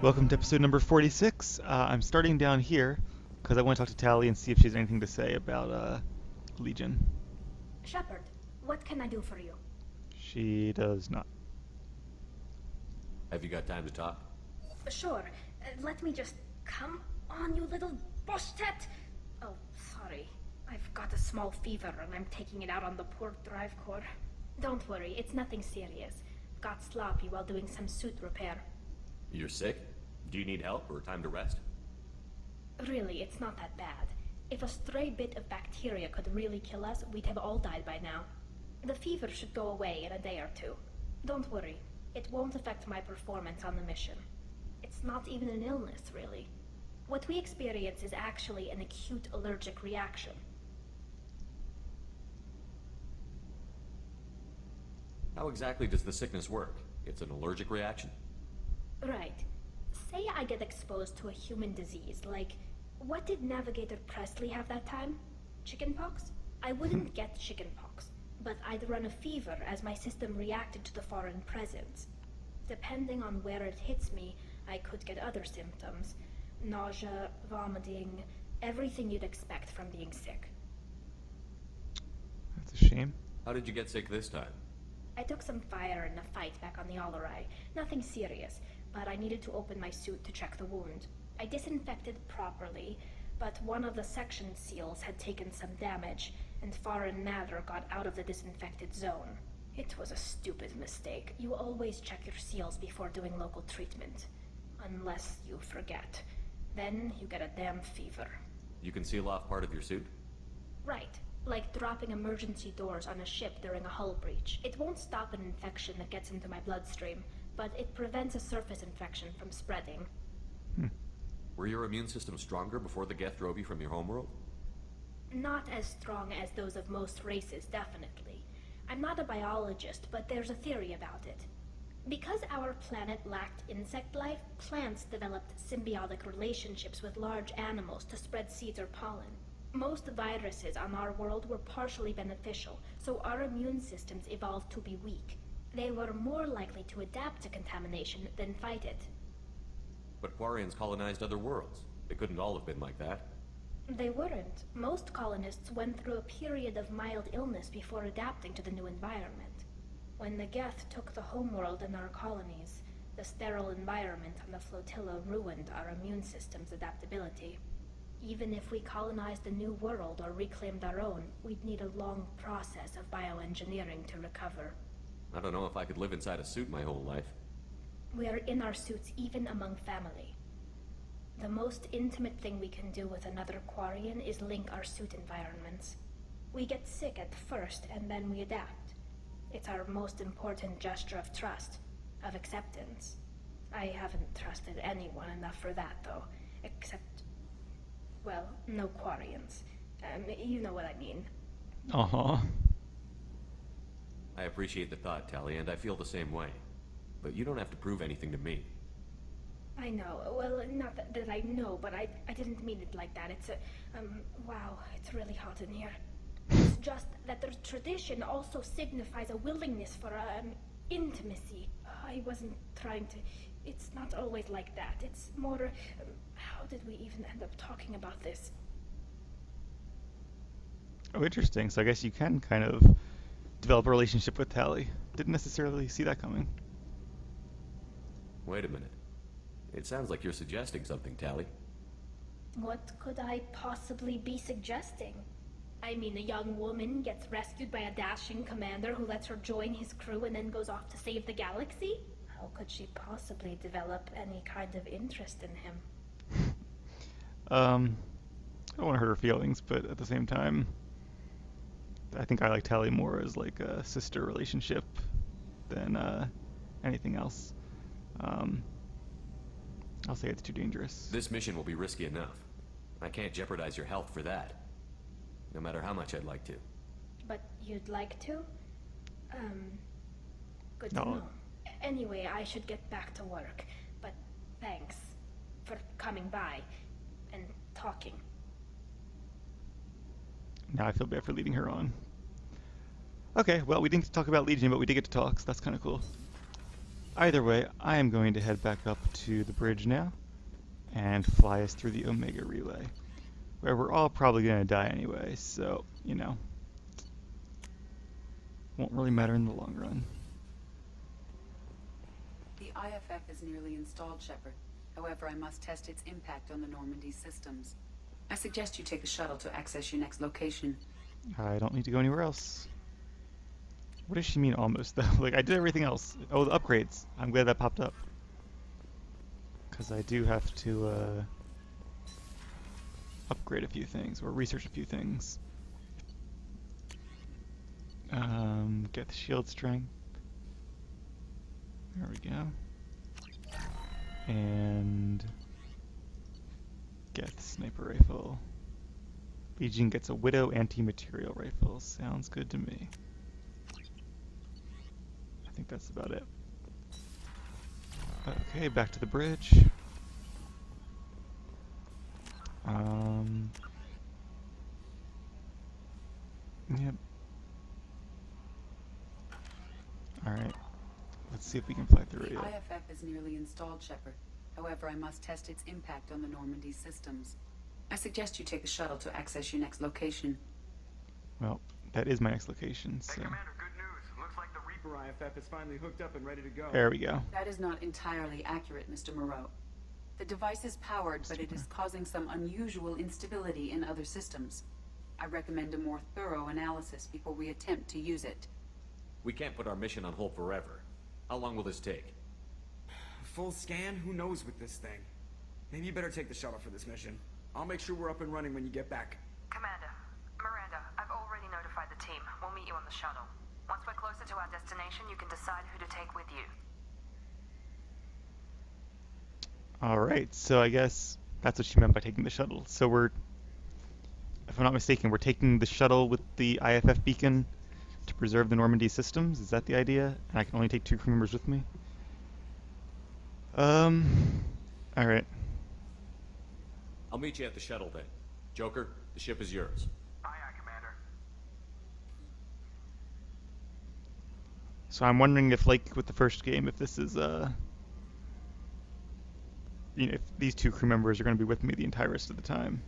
Welcome to episode number 46. I'm starting down here because I want to talk to Tali and see if she has anything to say about Legion. Shepard, what can I do for you? She does not. Have you got time to talk? Sure. Let me just... Come on, you little boshtet! Oh, sorry. I've got a small fever and I'm taking it out on the poor drive core. Don't worry, it's nothing serious. Got sloppy while doing some suit repair. You're sick? Do you need help or time to rest? Really, it's not that bad. If a stray bit of bacteria could really kill us, we'd have all died by now. The fever should go away in a day or two. Don't worry. It won't affect my performance on the mission. It's not even an illness, really. What we experience is actually an acute allergic reaction. How exactly does the sickness work? It's an allergic reaction? Right. Say I get exposed to a human disease, like... What did Navigator Presley have that time? Chickenpox? I wouldn't get chickenpox, but I'd run a fever as my system reacted to the foreign presence. Depending on where it hits me, I could get other symptoms. Nausea, vomiting, everything you'd expect from being sick. That's a shame. How did you get sick this time? I took some fire in a fight back on the Allerai. Nothing serious, but I needed to open my suit to check the wound. I disinfected properly, but one of the section seals had taken some damage, and foreign matter got out of the disinfected zone. It was a stupid mistake. You always check your seals before doing local treatment. Unless you forget. Then you get a damn fever. You can seal off part of your suit? Right. Like dropping emergency doors on a ship during a hull breach. It won't stop an infection that gets into my bloodstream, but it prevents a surface infection from spreading. Were your immune system stronger before the Geth drove you from your homeworld? Not as strong as those of most races, definitely. I'm not a biologist, but there's a theory about it. Because our planet lacked insect life, plants developed symbiotic relationships with large animals to spread seeds or pollen. Most viruses on our world were partially beneficial, so our immune systems evolved to be weak. They were more likely to adapt to contamination than fight it. But Quarians colonized other worlds. They couldn't all have been like that. They weren't. Most colonists went through a period of mild illness before adapting to the new environment. When the Geth took the homeworld and our colonies, the sterile environment on the flotilla ruined our immune system's adaptability. Even if we colonized a new world or reclaimed our own, we'd need a long process of bioengineering to recover. I don't know if I could live inside a suit my whole life. We are in our suits even among family. The most intimate thing we can do with another Quarian is link our suit environments. We get sick at first, and then we adapt. It's our most important gesture of trust, of acceptance. I haven't trusted anyone enough for that, though. Except, well, no Quarians. You know what I mean. Uh-huh. I appreciate the thought, Tali, and I feel the same way. But you don't have to prove anything to me. I know. Well, not that I know, but I didn't mean it like that. It's wow, it's really hot in here. It's just that the tradition also signifies a willingness for intimacy. I wasn't trying to... It's not always like that. It's more... how did we even end up talking about this? Oh, interesting. So I guess you can kind of develop a relationship with Tali. Didn't necessarily see that coming. Wait a minute. It sounds like you're suggesting something, Tali. What could I possibly be suggesting? I mean, a young woman gets rescued by a dashing commander who lets her join his crew and then goes off to save the galaxy? How could she possibly develop any kind of interest in him? I don't want to hurt her feelings, but at the same time, I think I like Tali more as like a sister relationship than anything else. I'll say it's too dangerous. This mission will be risky enough. I can't jeopardize your health for that. No matter how much I'd like to. But you'd like to? Good to No. know. Anyway, I should get back to work. But thanks for coming by and talking. Now I feel bad for leading her on. Okay, well, we didn't talk about Legion, but we did get to talk, so that's kind of cool. Either way, I am going to head back up to the bridge now and fly us through the Omega Relay, where we're all probably going to die anyway, so, you know, won't really matter in the long run. The IFF is nearly installed, Shepard. However, I must test its impact on the Normandy systems. I suggest you take the shuttle to access your next location. I don't need to go anywhere else. What does she mean almost, though? Like, I did everything else. Oh, the upgrades. I'm glad that popped up. Because I do have to, upgrade a few things, or research a few things. Get the shield strength. There we go. And get the sniper rifle. Legion gets a Widow anti-material rifle. Sounds good to me. I think that's about it. Okay, back to the bridge. Yep. Alright. Let's see if we can fly through it The yet. IFF is nearly installed, Shepard. However, I must test its impact on the Normandy systems. I suggest you take the shuttle to access your next location. Well, that is my next location, so... Hey, Commander, good news. Looks like the Reaper IFF is finally hooked up and ready to go. There we go. That is not entirely accurate, Mr. Moreau. The device is powered, but it is causing some unusual instability in other systems. I recommend a more thorough analysis before we attempt to use it. We can't put our mission on hold forever. How long will this take? Full scan? Who knows with this thing? Maybe you better take the shuttle for this mission. I'll make sure we're up and running when you get back. Commander, Miranda, I've already notified the team. We'll meet you on the shuttle. Once we're closer to our destination, you can decide who to take with you. Alright, so I guess that's what she meant by taking the shuttle. So we're, if I'm not mistaken, we're taking the shuttle with the IFF beacon to preserve the Normandy systems? Is that the idea? And I can only take 2 crew members with me? Alright. I'll meet you at the shuttle then. Joker, the ship is yours. Aye, aye, Commander. So I'm wondering if, like with the first game, if this is, you know, if these 2 crew members are going to be with me the entire rest of the time.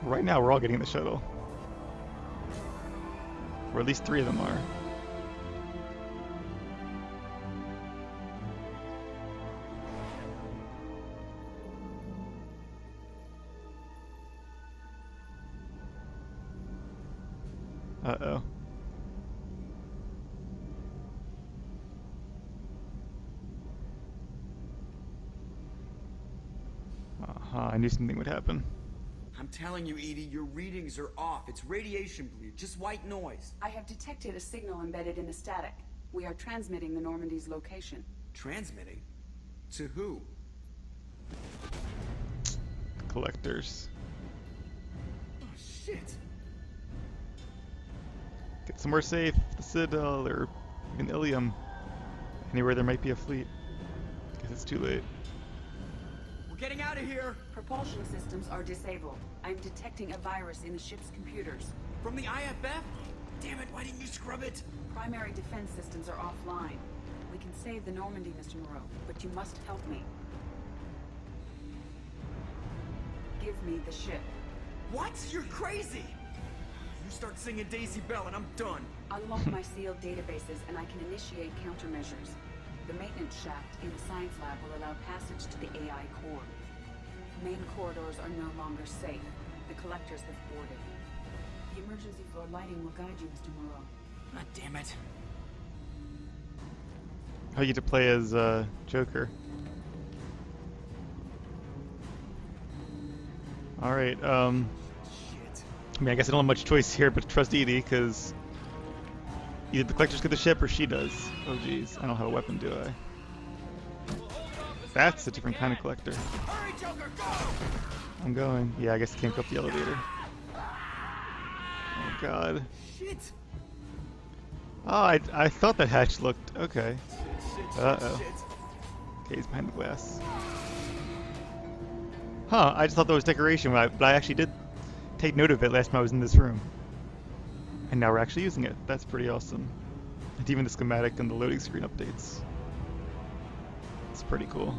Right now, we're all getting the shuttle. Or at least 3 of them are. Uh-oh. I knew something would happen. I'm telling you, Edie, your readings are off. It's radiation bleed, just white noise. I have detected a signal embedded in the static. We are transmitting the Normandy's location. Transmitting? To who? Collectors. Oh, shit. Get somewhere safe. The Citadel or even Ilium. Anywhere there might be a fleet. Guess it's too late. We're getting out of here. Propulsion systems are disabled. I'm detecting a virus in the ship's computers. From the IFF? Damn it, why didn't you scrub it? Primary defense systems are offline. We can save the Normandy, Mr. Moreau, but you must help me. Give me the ship. What? You're crazy. You start singing Daisy Bell and I'm done. Unlock my sealed databases and I can initiate countermeasures. The maintenance shaft in the science lab will allow passage to the AI core. Main corridors are no longer safe. The collectors have boarded. The emergency floor lighting will guide you, Mr. Moreau. God damn it. I get to play as Joker. Alright, Shit. I mean, I guess I don't have much choice here but to trust Edie, because either the collectors get the ship or she does. Oh jeez, I don't have a weapon, do I? That's a different kind of collector. Hurry, Joker, go! I'm going. Yeah, I guess I can't go up the elevator. Oh god. Shit. Oh, I thought that hatch looked... okay. Shit, Uh-oh. shit. Okay, he's behind the glass. Huh, I just thought that was decoration, but I actually did take note of it last time I was in this room. And now we're actually using it. That's pretty awesome. And even the schematic and the loading screen updates. It's pretty cool.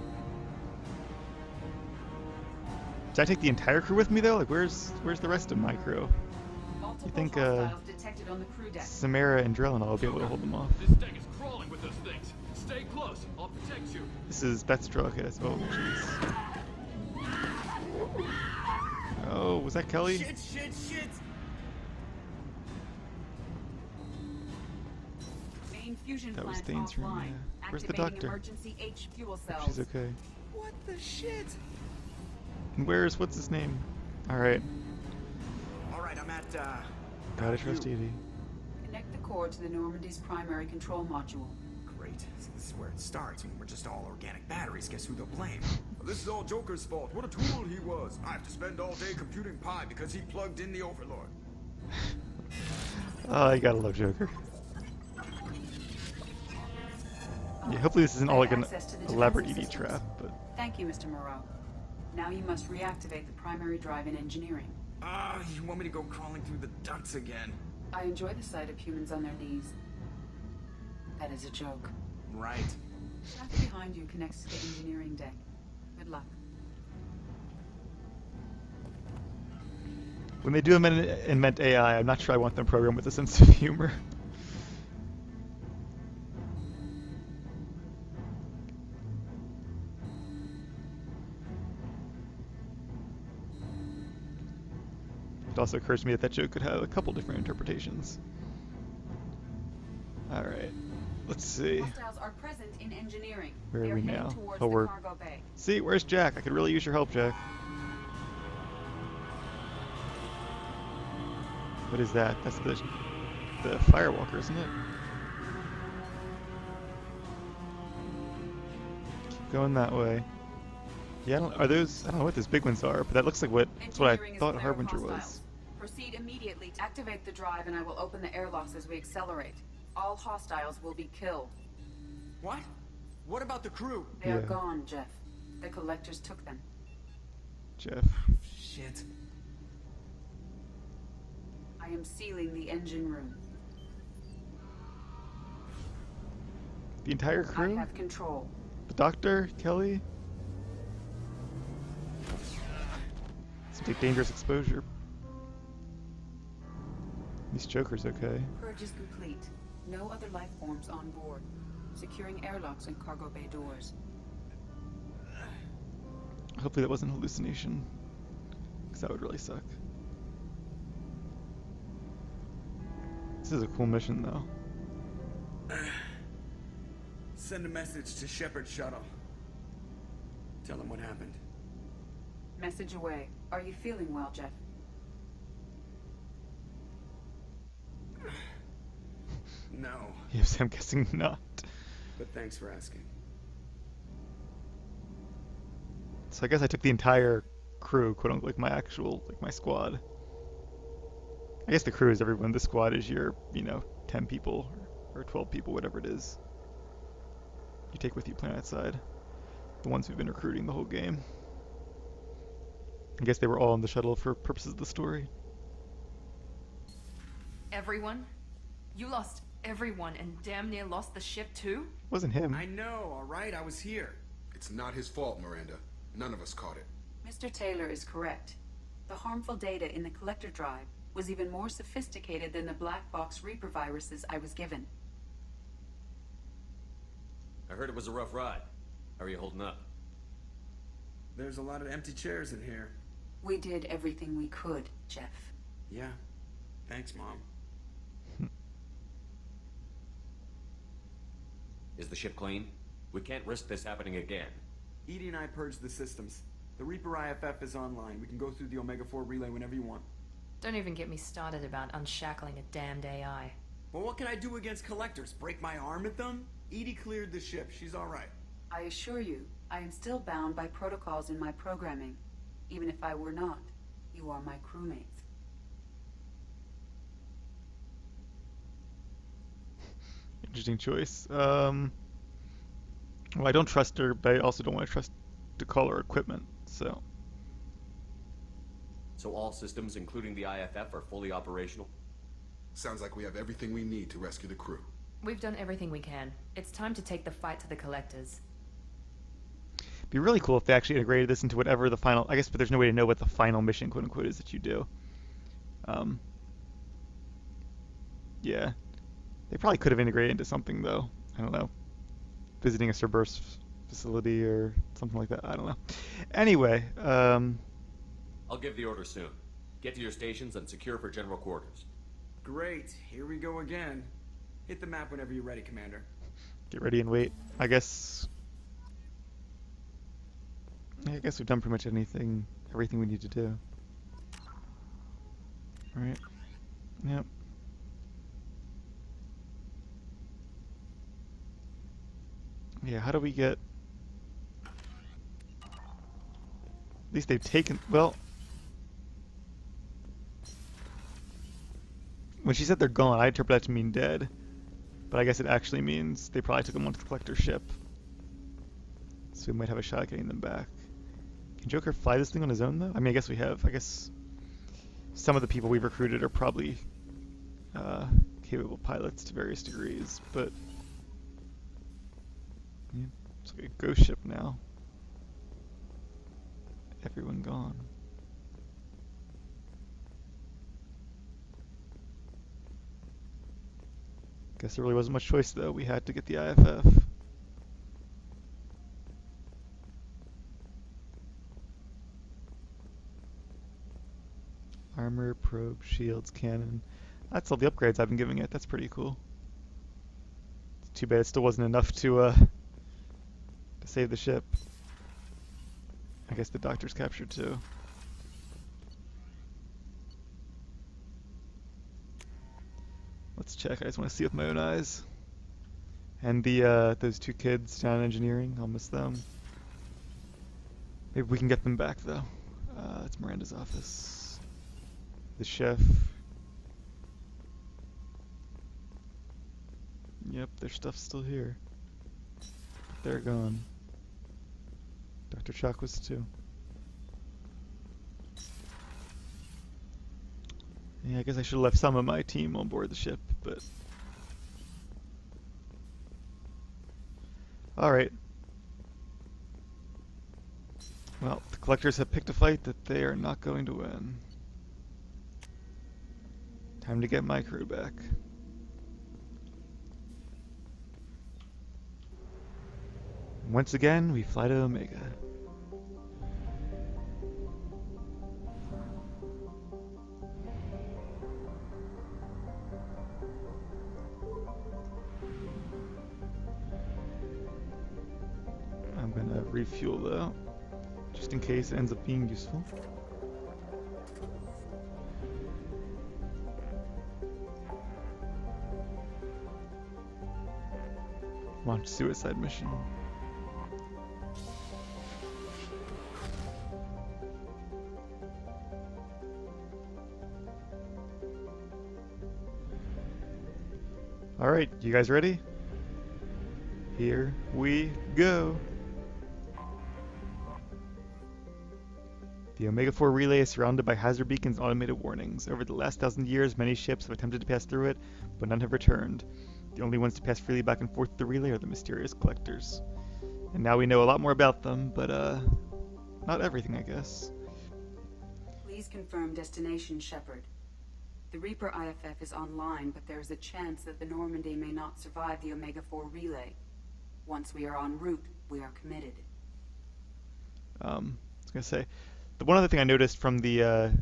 Did I take the entire crew with me though? Like where's the rest of my crew? You think detected on the crew deck. Samara and Drell and I will be able to hold them off? This deck is crawling with those things. Stay close. I'll protect you. This is Beth's Drell case. Oh jeez. Oh, was that Kelly? Shit! Main fusion That was plant Thane's room, offline. yeah. Where's the Activating doctor? Emergency H fuel Hope cells. she's okay. What the shit? And what's his name? Alright. Alright, I'm at, Gotta trust Edie. Connect the core to the Normandy's primary control module. Great. So this is where it starts. When we're just all organic batteries, guess who they'll blame? This is all Joker's fault. What a tool he was. I have to spend all day computing pi because he plugged in the Overlord. Oh, you gotta love Joker. Yeah, hopefully this isn't all like an Access to the elaborate defensive ED systems. trap, but Thank you, Mr. Moreau. Now you must reactivate the primary drive in engineering. You want me to go crawling through the ducts again? I enjoy the sight of humans on their knees. That is a joke. Right. Shaft behind you connects to the engineering deck. Good luck. when they do invent AI, I'm not sure I want them programmed with a sense of humor. It also occurs to me that that joke could have a couple different interpretations. Alright, let's see. Hostiles are present in engineering. Where are They we heading now? towards Oh, the we're... cargo bay. See, where's Jack? I could really use your help, Jack. What is that? That's the firewalker, isn't it? Keep going that way. Yeah, I don't know what those big ones are, but that looks like that's what Engineering I is thought clear of Harbinger hostiles. was. Proceed immediately to activate the drive and I will open the airlocks as we accelerate. All hostiles will be killed. What? What about the crew? They are Yeah. gone, Jeff. The collectors took them. Jeff. Shit. I am sealing the engine room. The entire I crew? have control. The doctor? Kelly? Seems like dangerous exposure. These Joker's okay. Purge is complete. No other life forms on board. Securing airlocks and cargo bay doors. Hopefully that wasn't a hallucination. Because that would really suck. This is a cool mission though. Send a message to Shepard Shuttle. Tell him what happened. Message away. Are you feeling well, Jeff? No, Yes, I'm guessing not. but thanks for asking. So I guess I took the entire crew, quote unquote, like my squad. I guess the crew is everyone. The squad is your, 10 people or 12 people, whatever it is. You take with you planet side. The ones who've been recruiting the whole game. I guess they were all on the shuttle for purposes of the story. Everyone? You lost everyone and damn near lost the ship too? Wasn't him. I know, alright? I was here. It's not his fault, Miranda. None of us caught it. Mr. Taylor is correct. The harmful data in the collector drive was even more sophisticated than the black box Reaper viruses I was given. I heard it was a rough ride. How are you holding up? There's a lot of empty chairs in here. We did everything we could, Jeff. Yeah. Thanks, Mom. Is the ship clean? We can't risk this happening again. Edie and I purged the systems. The Reaper IFF is online. We can go through the Omega-4 relay whenever you want. Don't even get me started about unshackling a damned AI. Well, what can I do against collectors? Break my arm at them? Edie cleared the ship. She's alright. I assure you, I am still bound by protocols in my programming. Even if I were not, you are my crewmates. Interesting choice. Well, I don't trust her, but I also don't want to trust to call her equipment, so. So all systems, including the IFF, are fully operational? Sounds like we have everything we need to rescue the crew. We've done everything we can. It's time to take the fight to the collectors. It'd be really cool if they actually integrated this into whatever the final, I guess, but there's no way to know what the final mission, quote unquote, is that you do. Um, yeah. They probably could have integrated into something, though. I don't know. Visiting a Cerberus facility or something like that. I don't know. Anyway, I'll give the order soon. Get to your stations and secure for general quarters. Great, here we go again. Hit the map whenever you're ready, Commander. get ready and wait. I guess we've done pretty much everything we need to do. All right. Yep. Yeah, how do we get... At least they've taken... Well... When she said they're gone, I interpret that to mean dead. But I guess it actually means they probably took them onto the collector ship. So we might have a shot at getting them back. Can Joker fly this thing on his own, though? I mean, I guess we have. I guess some of the people we've recruited are probably capable pilots to various degrees, but... Yeah, it's like a ghost ship now. Everyone gone. Guess there really wasn't much choice, though. We had to get the IFF. Armor, probe, shields, cannon. That's all the upgrades I've been giving it. That's pretty cool. It's too bad it still wasn't enough to save the ship. I guess the doctor's captured too. Let's check. I just want to see with my own eyes. And the those two kids down in engineering, I'll miss them. Maybe we can get them back though. It's Miranda's office. The chef. Yep, their stuff's still here. They're gone. Dr. Chalk was too. Yeah, I guess I should have left some of my team on board the ship, but... Alright. Well, the collectors have picked a fight that they are not going to win. Time to get my crew back. Once again, we fly to Omega. I'm gonna refuel though, just in case it ends up being useful. Launch suicide mission. Alright, you guys ready? Here we go! The Omega-4 relay is surrounded by hazard beacons and automated warnings. Over the last 1,000 years, many ships have attempted to pass through it, but none have returned. The only ones to pass freely back and forth through the relay are the mysterious collectors. And now we know a lot more about them, but not everything, I guess. Please confirm destination, Shepard. The Reaper IFF is online, but there is a chance that the Normandy may not survive the Omega-4 relay. Once we are en route, we are committed. I was gonna say, the one other thing I noticed from the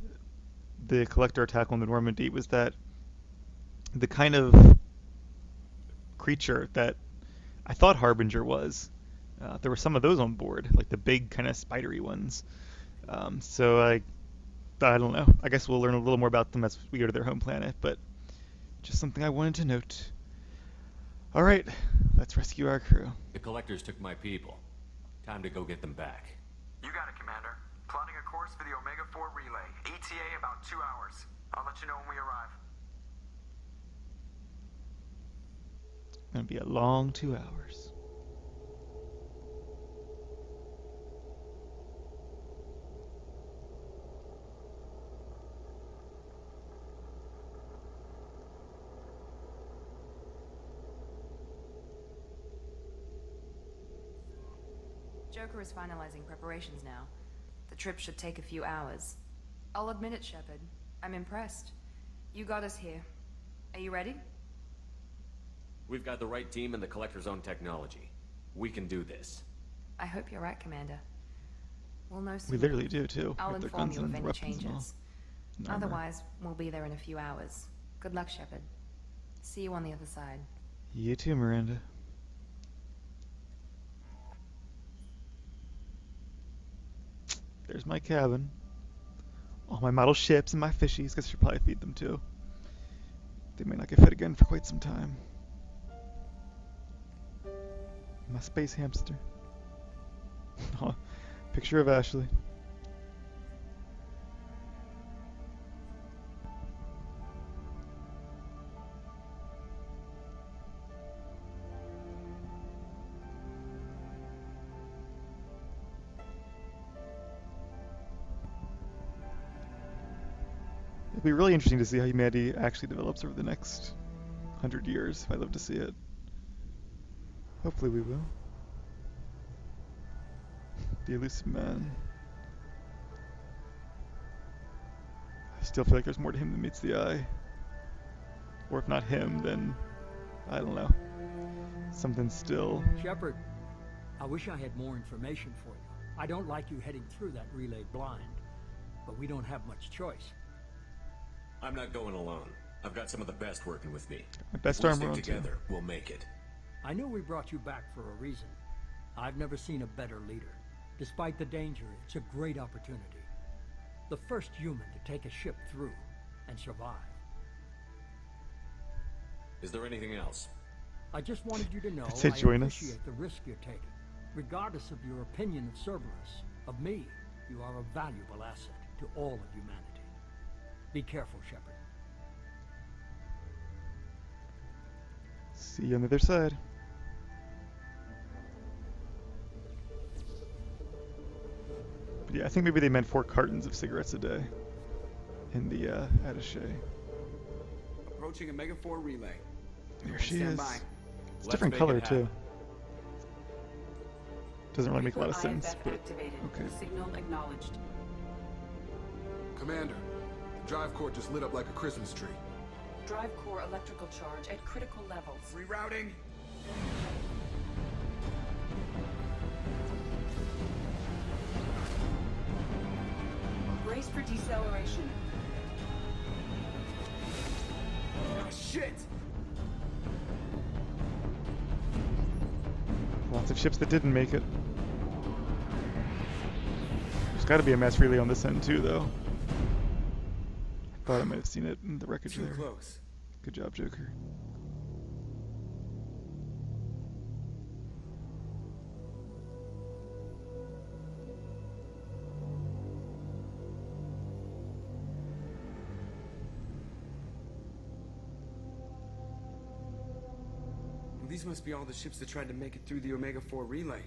collector attack on the Normandy was that the kind of creature that I thought Harbinger was, there were some of those on board, like the big kind of spidery ones. So I don't know. I guess we'll learn a little more about them as we go to their home planet, but just something I wanted to note. All right, let's rescue our crew. The collectors took my people. Time to go get them back. You got it, Commander. Plotting a course for the Omega-4 relay. ETA about 2 hours. I'll let you know when we arrive. It's gonna be a long 2 hours. Joker is finalizing preparations now. The trip should take a few hours. I'll admit it, Shepard. I'm impressed. You got us here. Are you ready? We've got the right team and the Collector's own technology. We can do this. I hope you're right, Commander. We'll know soon. We literally do too. I'll With their inform guns you of and any weapons and all. changes. And armor. Otherwise, we'll be there in a few hours. Good luck, Shepard. See you on the other side. You too, Miranda. There's my cabin. All my model ships and my fishies. Guess I should probably feed them too. They may not get fed again for quite some time. My space hamster. Oh, picture of Ashley. It'll be really interesting to see how humanity actually develops over the next 100 years. I'd love to see it. Hopefully we will. The elusive man. I still feel like there's more to him than meets the eye. Or if not him, then I don't know. Something still. Shepard, I wish I had more information for you. I don't like you heading through that relay blind, but we don't have much choice. I'm not going alone. I've got some of the best working with me. My best If we armor stick on too. together, we'll make it. I know we brought you back for a reason. I've never seen a better leader. Despite the danger, it's a great opportunity. The first human to take a ship through and survive. Is there anything else? I just wanted you to know I'd say I join us. appreciate the risk you're taking. Regardless of your opinion of Cerberus, of me, you are a valuable asset to all of humanity. Be careful, Shepard. See you on the other side. But yeah, I think maybe they meant 4 cartons of cigarettes a day in the attaché. Approaching a Mega-4 relay. There she Stand is. by. It's Let's different make color it too. happen. Doesn't really make a lot of IFF sense, but activated. okay. Signal acknowledged. Commander, the drive core just lit up like a Christmas tree. Drive core electrical charge at critical levels. Rerouting. Brace for deceleration. Oh, shit! Lots of ships that didn't make it. There's got to be a mass relay on this end too, though. I thought I might have seen it in the wreckage Too there. close. Good job, Joker. Well, these must be all the ships that tried to make it through the Omega-4 relay.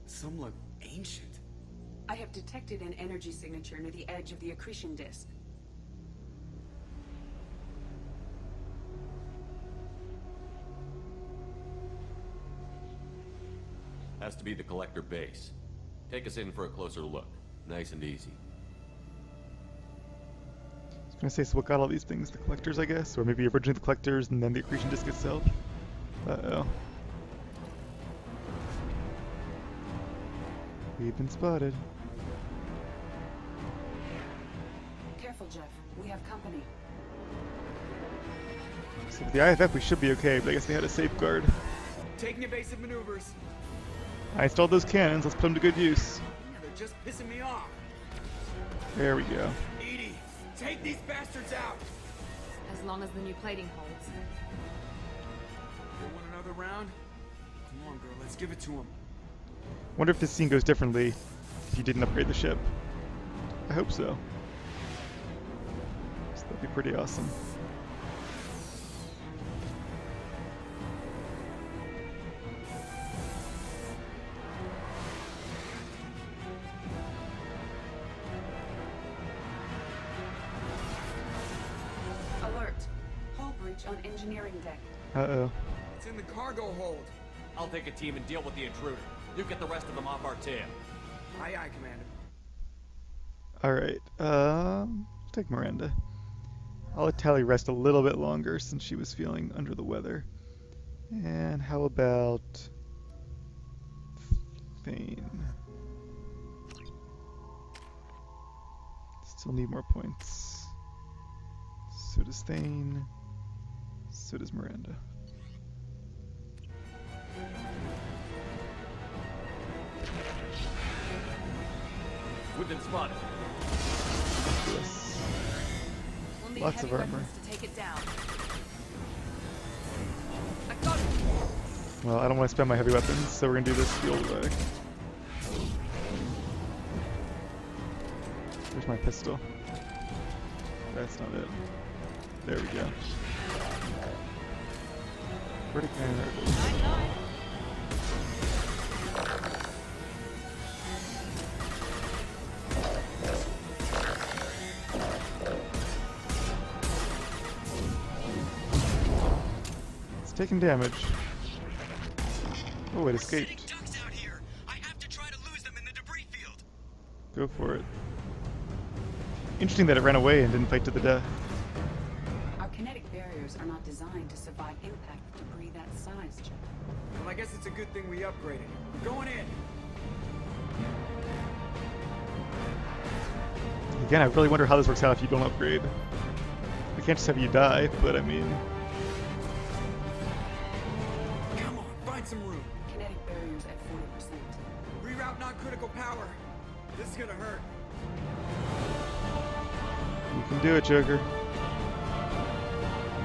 Some look ancient. I have detected an energy signature near the edge of the accretion disk. Has to be the Collector base. Take us in for a closer look. Nice and easy. I was gonna say, so what got all these things? The collectors, I guess? Or maybe originally the collectors and then the accretion disk itself? Uh-oh. We've been spotted. Careful, Jeff. We have company. So with the IFF we should be okay, but I guess they had a safeguard. Taking evasive maneuvers. I installed those cannons, let's put them to good use. Yeah, they're just pissing me off. There we go. Edie, take these bastards out! As long as the new plating holds. You want another round? Come on, girl, let's give it to him. Wonder if this scene goes differently if you didn't upgrade the ship. I hope so. So that'd be pretty awesome. Alert. Hull breach on engineering deck. Uh-oh. It's in the cargo hold. I'll take a team and deal with the intruder. You get the rest of them off our tail. Aye, aye, Commander. Alright, take Miranda. I'll let Tali rest a little bit longer since she was feeling under the weather. And how about Thane? Still need more points. So does Thane. So does Miranda. We've been spotted. Yes. We'll need Lots of heavy armor. weapons to take it down. I got it. Well, I don't want to spend my heavy weapons, so we're gonna do this the old way. Where's my pistol? That's not it. There we go. Where'd it go? There it is. It's taking damage. Oh, it escaped. Go for it. Interesting that it ran away and didn't fight to the death. Our kinetic barriers are not designed to survive impact with debris that size, Chip. Well, I guess it's a good thing we upgraded. We're going in. Again, I really wonder how this works out if you don't upgrade. We can't just have you die, but I mean... Come on, find some room. Kinetic barriers at 40%. Reroute non-critical power. This is gonna hurt. You can do it, Joker. You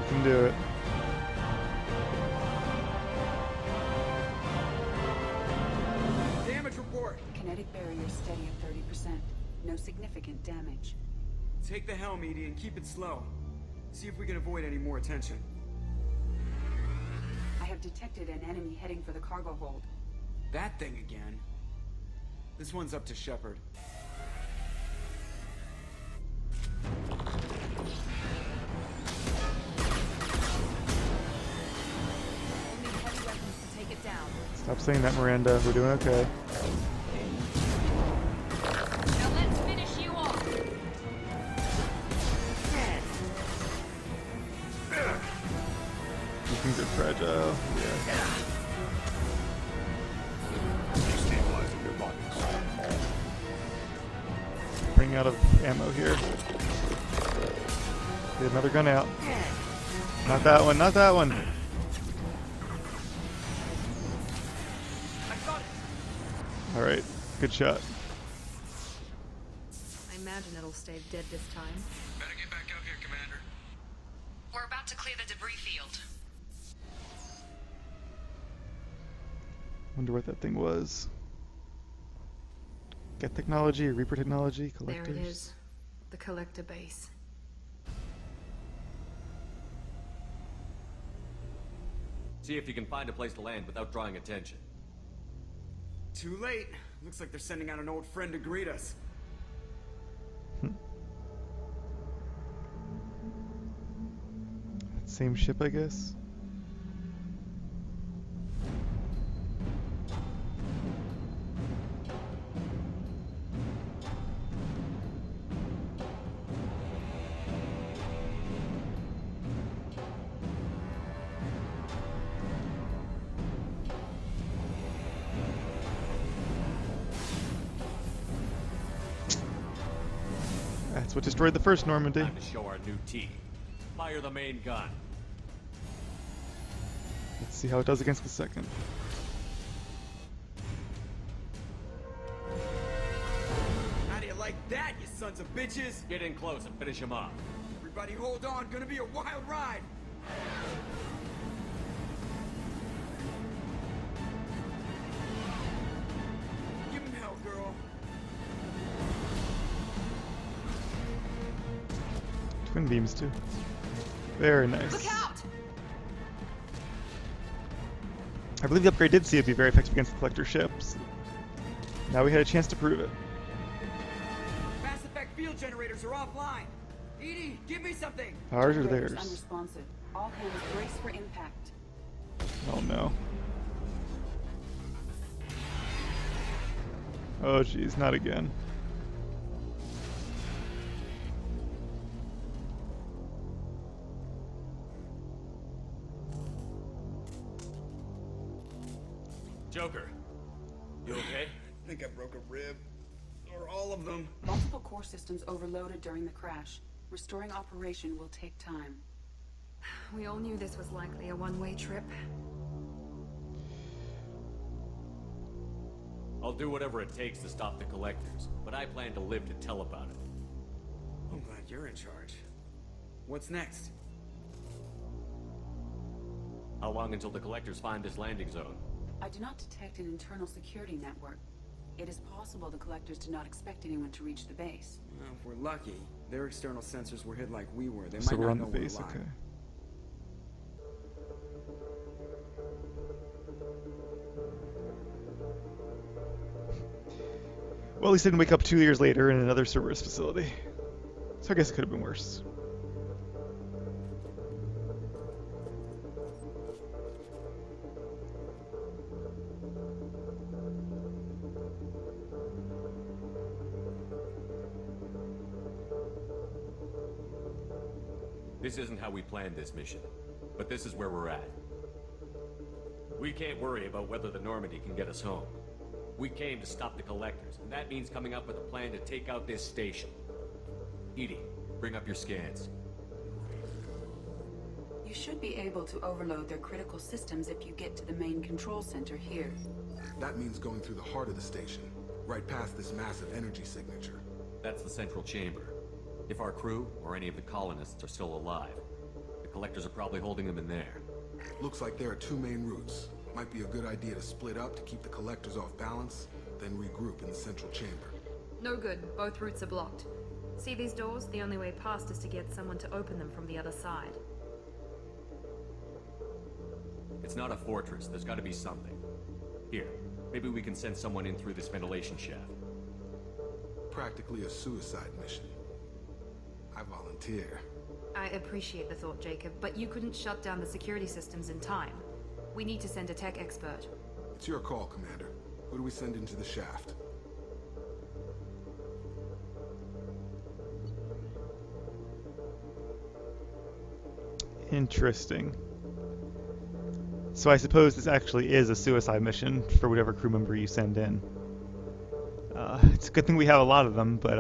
can do it. Damage report. Kinetic barriers steady at 30%. No significant damage. Take the helm, Edie, and keep it slow. See if we can avoid any more attention. I have detected an enemy heading for the cargo hold. That thing again. This one's up to Shepard. We'll need heavy weapons to take it down. Stop saying that, Miranda. We're doing okay. Now let's finish you off. You can get fragile. Yeah. Destabilizing their bodies. Running out of ammo here. Get another gun out. Not that one, not that one. Alright, good shot. I imagine it'll stay dead this time. Better get back up here, Commander. We're about to clear the debris field. Wonder what that thing was. Get technology, Reaper technology, There collectors. it is. The collector base. See if you can find a place to land without drawing attention. Too late. Looks like they're sending out an old friend to greet us. Same ship, I guess. That's what destroyed the first Normandy. Time to show our new team. Fire the main gun. Let's see how it does against the second. How do you like that, you sons of bitches? Get in close and finish him off. Everybody hold on, gonna be a wild ride. Give him hell, girl. Twin beams too. Very nice. Look out! I believe the upgrade did see it be very effective against the collector ships. Now we had a chance to prove it. Mass effect field generators are offline. Edie, give me something. Ours or Generators theirs? unresponsive. All hands brace for impact. Oh no. Oh jeez, not again. Joker, you okay? I think I broke a rib. Or all of them. Multiple core systems overloaded during the crash. Restoring operation will take time. We all knew this was likely a one-way trip. I'll do whatever it takes to stop the collectors, but I plan to live to tell about it. I'm glad you're in charge. What's next? How long until the collectors find this landing zone? I do not detect an internal security network. It is possible the collectors did not expect anyone to reach the base. Well, if we're lucky, their external sensors were hid like we were. They So might we're not on the know we're base, alive. okay. Well, at least I didn't wake up 2 years later in another Cerberus facility. So I guess it could have been worse. This isn't how we planned this mission, but this is where we're at. We can't worry about whether the Normandy can get us home. We came to stop the collectors, and that means coming up with a plan to take out this station. Edie, bring up your scans. You should be able to overload their critical systems if you get to the main control center here. That means going through the heart of the station, right past this massive energy signature. That's the central chamber. If our crew, or any of the colonists, are still alive, the collectors are probably holding them in there. Looks like there are two main routes. Might be a good idea to split up to keep the collectors off balance, then regroup in the central chamber. No good. Both routes are blocked. See these doors? The only way past is to get someone to open them from the other side. It's not a fortress. There's got to be something. Here, maybe we can send someone in through this ventilation shaft. Practically a suicide mission. I volunteer. I appreciate the thought, Jacob, but you couldn't shut down the security systems in time. We need to send a tech expert. It's your call, Commander. Who do we send into the shaft? Interesting. So I suppose this actually is a suicide mission for whatever crew member you send in. It's a good thing we have a lot of them, but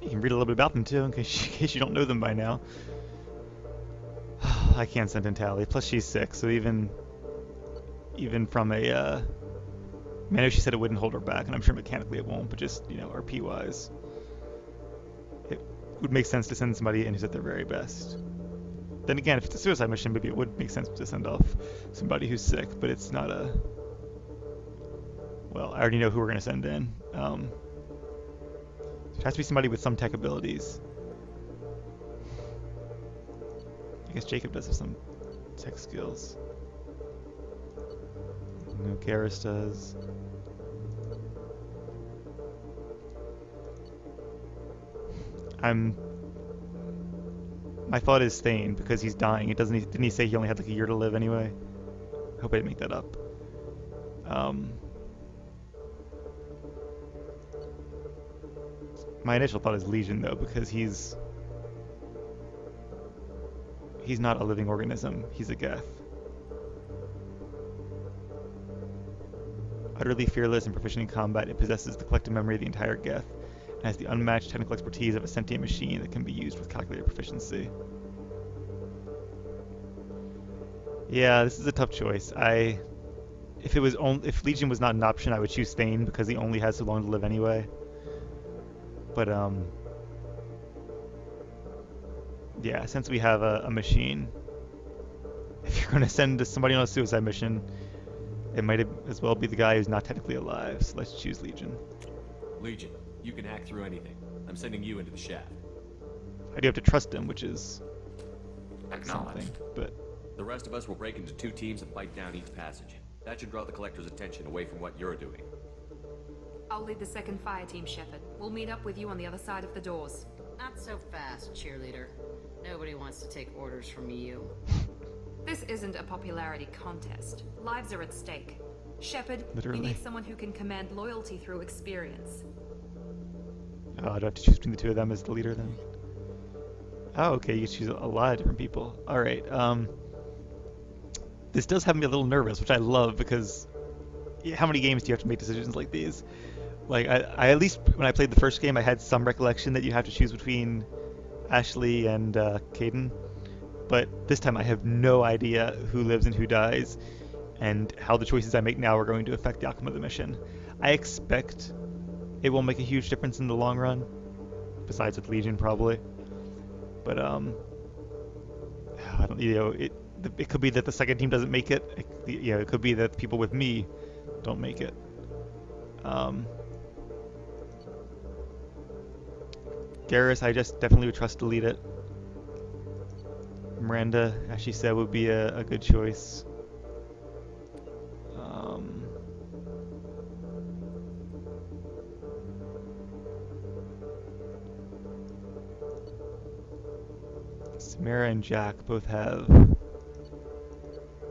you can read a little bit about them too, in case you don't know them by now. I can't send in Tali. Plus she's sick, so even from a, I know she said it wouldn't hold her back, and I'm sure mechanically it won't, but just, RP wise, it would make sense to send somebody in who's at their very best. Then again, if it's a suicide mission, maybe it would make sense to send off somebody who's sick, but it's not a... Well, I already know who we're going to send in. It has to be somebody with some tech abilities. I guess Jacob does have some tech skills. No, Garrus does. My thought is Thane, because he's dying. Didn't he say he only had like a year to live anyway? I hope I didn't make that up. My initial thought is Legion though, because he's not a living organism. He's a Geth. Utterly fearless and proficient in combat, it possesses the collective memory of the entire Geth, and has the unmatched technical expertise of a sentient machine that can be used with calculated proficiency. Yeah, this is a tough choice. If Legion was not an option, I would choose Thane because he only has so long to live anyway. But yeah, since we have a machine, if you're going to send somebody on a suicide mission, it might as well be the guy who's not technically alive. So let's choose Legion. Legion, you can hack through anything. I'm sending you into the shaft. I do have to trust him, which is Acknowledged. something. But The rest of us will break into 2 teams and fight down each passage. That should draw the collector's attention away from what you're doing. I'll lead the second fire team, Shepard. We'll meet up with you on the other side of the doors. Not so fast, cheerleader. Nobody wants to take orders from you. This isn't a popularity contest. Lives are at stake. Shepard, Literally. you need someone who can command loyalty through experience. Oh, I'd have to choose between the two of them as the leader then. Oh, okay, you can choose a lot of different people. Alright, this does have me a little nervous, which I love because how many games do you have to make decisions like these? Like, I at least, when I played the first game, I had some recollection that you have to choose between Ashley and Caden. But this time I have no idea who lives and who dies, and how the choices I make now are going to affect the outcome of the mission. I expect it will make a huge difference in the long run, besides with Legion probably. But I don't, it could be that the second team doesn't make it. It could be that the people with me don't make it. Garrus, I just definitely would trust to lead it. Miranda, as she said, would be a good choice. Samara and Jack both have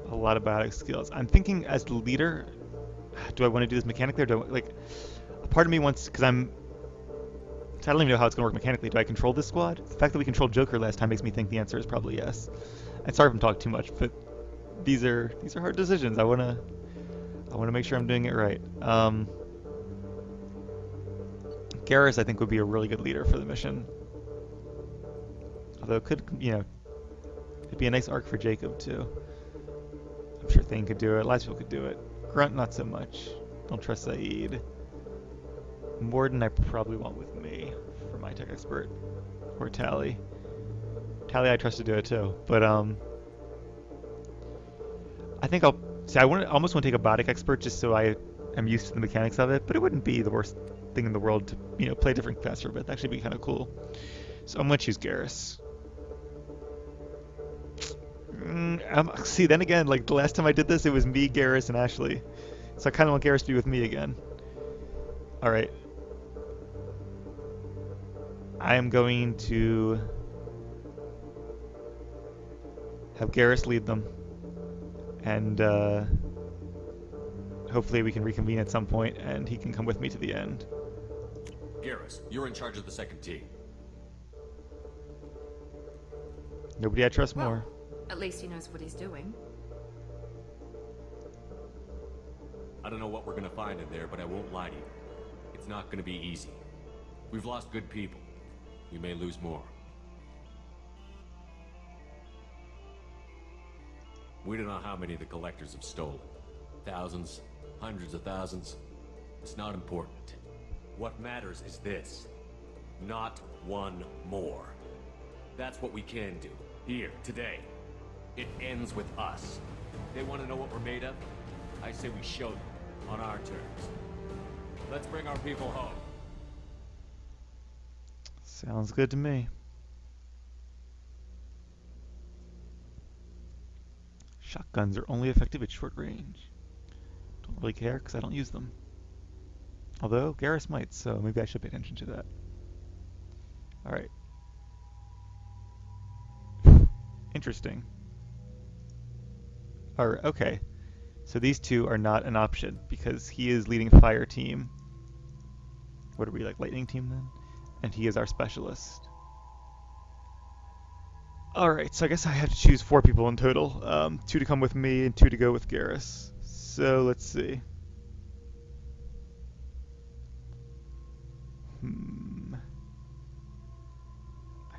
a lot of biotic skills. I'm thinking as the leader, do I want to do this mechanically or do I, like, a part of me wants, because I don't even know how it's going to work mechanically. Do I control this squad? The fact that we controlled Joker last time makes me think the answer is probably yes. I'm sorry if I'm talking too much, but these are hard decisions. I wanna make sure I'm doing it right. Garrus, I think, would be a really good leader for the mission. Although it could, it'd be a nice arc for Jacob too. I'm sure Thane could do it. Lots of people could do it. Grunt, not so much. Don't trust Saeed. Morden, I probably want with me for my tech expert, or Tali. Tali, I trust to do it too, but I think I'll see. I almost want to take a biotic expert just so I am used to the mechanics of it, but it wouldn't be the worst thing in the world to play a different class for a bit. That'd actually be kind of cool. So I'm gonna choose Garrus. See, then again, like the last time I did this, it was me, Garrus, and Ashley. So I kind of want Garrus to be with me again. All right. I am going to have Garrus lead them, and hopefully we can reconvene at some point, and he can come with me to the end. Garrus, you're in charge of the second team. Nobody I trust Well, more. At least he knows what he's doing. I don't know what we're gonna find in there, but I won't lie to you. It's not gonna be easy. We've lost good people. We may lose more. We don't know how many the collectors have stolen. Thousands, hundreds of thousands. It's not important. What matters is this. Not one more. That's what we can do. Here, today. It ends with us. They want to know what we're made of? I say we show them, on our terms. Let's bring our people home. Sounds good to me. Shotguns are only effective at short range. Don't really care because I don't use them. Although Garrus might, so maybe I should pay attention to that. Alright. Interesting. Alright, okay. So these two are not an option because he is leading fire team. What are we, like lightning team then? And he is our specialist. Alright, so I guess I have to choose 4 people in total. 2 to come with me and 2 to go with Garrus. So let's see. I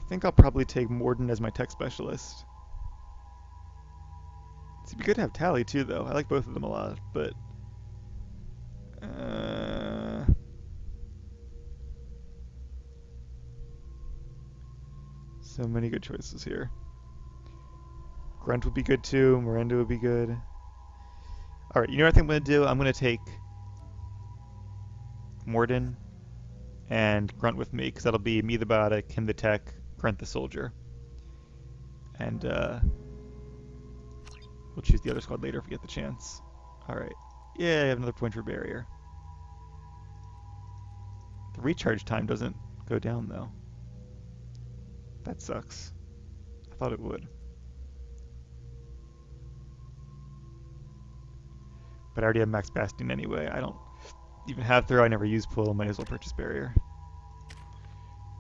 think I'll probably take Morden as my tech specialist. It'd be good to have Tali too, though. I like both of them a lot, but so many good choices here. Grunt would be good too. Miranda would be good. All right, you know what I think I'm gonna do? I'm gonna take Morden and Grunt with me, because that'll be me the biotic, him the tech, Grunt the soldier. And we'll choose the other squad later if we get the chance. Alright. Yeah, I have another point for barrier. The recharge time doesn't go down though. That sucks. I thought it would. But I already have max Bastion anyway. I don't even have Throw. I never use Pull. Might as well purchase Barrier.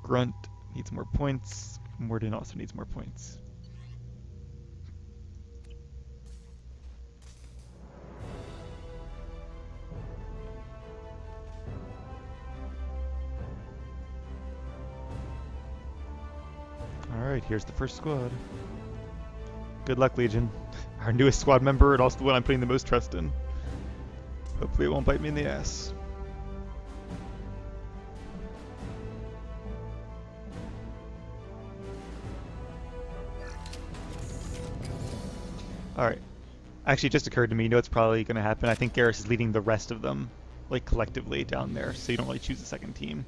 Grunt needs more points. Morden also needs more points. Alright, here's the first squad. Good luck, Legion. Our newest squad member, and also the one I'm putting the most trust in. Hopefully it won't bite me in the ass. Alright. Actually, it just occurred to me, you know what's probably going to happen? I think Garrus is leading the rest of them, like, collectively down there, so you don't really choose a second team.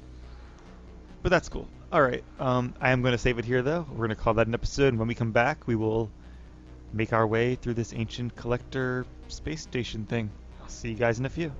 But that's cool. Alright, I am going to save it here, though. We're going to call that an episode, and when we come back, we will make our way through this ancient collector space station thing. I'll see you guys in a few.